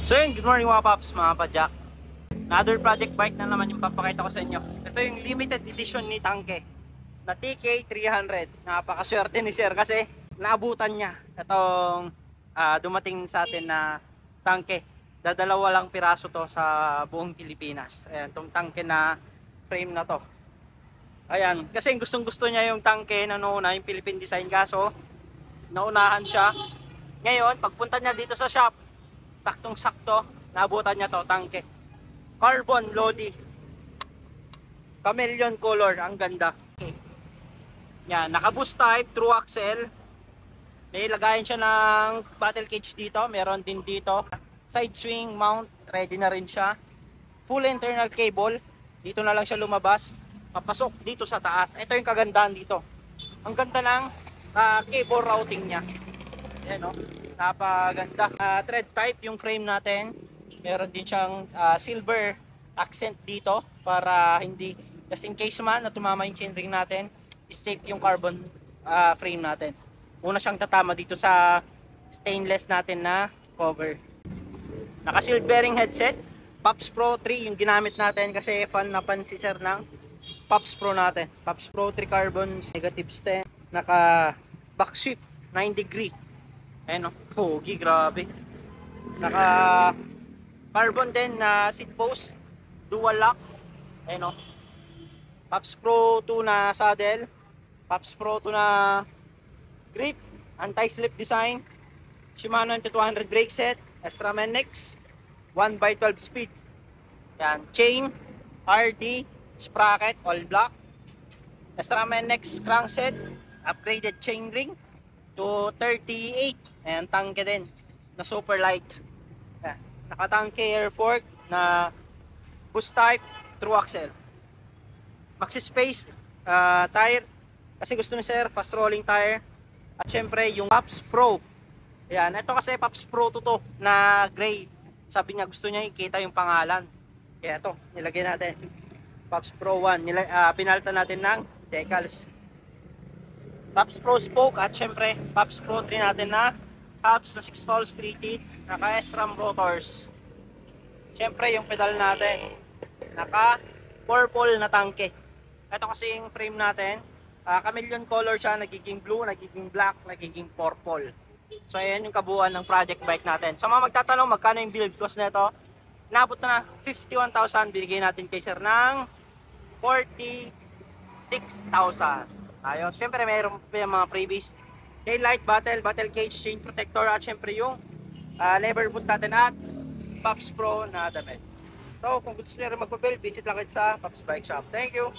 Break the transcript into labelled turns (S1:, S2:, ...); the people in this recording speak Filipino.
S1: So yun, good morning mga paps, mga padyak. Another project bike na naman yung papakita ko sa inyo. Ito yung limited edition ni Tanke na TK300. Napakaswerte ni sir kasi naabutan niya itong dumating sa atin na Tanke. Dadalawa lang piraso to sa buong Pilipinas. Ayan, itong Tanke na frame na to. Ayan, kasi gustong gusto niya yung Tanke na noona, yung Philippine design, kaso naunahan siya. Ngayon, pagpunta niya dito sa shop, saktong sakto, naabutan niya to, Tanke. Carbon Lodi. Chameleon color, ang ganda. Okay. Yan, naka-boost type, true axle. May lagayan siya ng battle cage dito, meron din dito. Side swing mount, ready na rin siya. Full internal cable, dito na lang siya lumabas. Papasok dito sa taas. Ito yung kagandahan dito. Ang ganda ng cable routing niya. Ayan, no? Napaganda. Thread type yung frame natin. Meron din siyang silver accent dito para hindi, just in case man na tumama yung chainring natin, safe yung carbon frame natin. Una siyang tatama dito sa stainless natin na cover. Naka shield bearing headset. Pops Pro 3 yung ginamit natin kasi fan na fan si sir ng Pops Pro natin. Pops Pro 3 carbon, negative stem. Naka back sweep 9 degree. Ayan, no? Pogi, grabe. Naka carbon din na seat post, dual lock. Ayan, no? Pops Pro 2 na saddle, Pops Pro 2 na grip, anti-slip design, Shimano NT200 brake set, Extramen Nex 1x12 speed. Yan, chain, RD, sprocket, all black. Extramen Nex crankset, upgraded chain ring to 38. Ayan, Tanke din na super light. Ayan, naka-Tanke air fork na boost type, true axle. Maxi space tire kasi gusto ni sir fast rolling tire. At syempre yung Pops Pro. Ayan, ito kasi Pops Pro to na gray. Sabi niya gusto niya ikita yung pangalan. Kaya ito, nilagay natin. Pops Pro 1. Pinalitan natin ng decals. Pops Pro spoke at syempre Pops Pro 3 natin na hubs na 6 falls 3 teeth. Naka SRAM rotors. Syempre yung pedal natin naka purple na Tanke. Ito kasi yung frame natin, chameleon color siya, nagiging blue, nagiging black, nagiging purple. So ayan yung kabuuan ng project bike natin. So mga magtatanong magkano yung build cost nito, nabot na 51,000, binigay natin kay sir ng 46,000. Ayos, syempre mayroon pa yung mga previous tail light, battle cage, chain protector, at syempre yung lever boot natin at Pops Pro na damit. So kung gusto nyo rin magpa-build, visit lang kayo sa Pops Bike Shop. Thank you!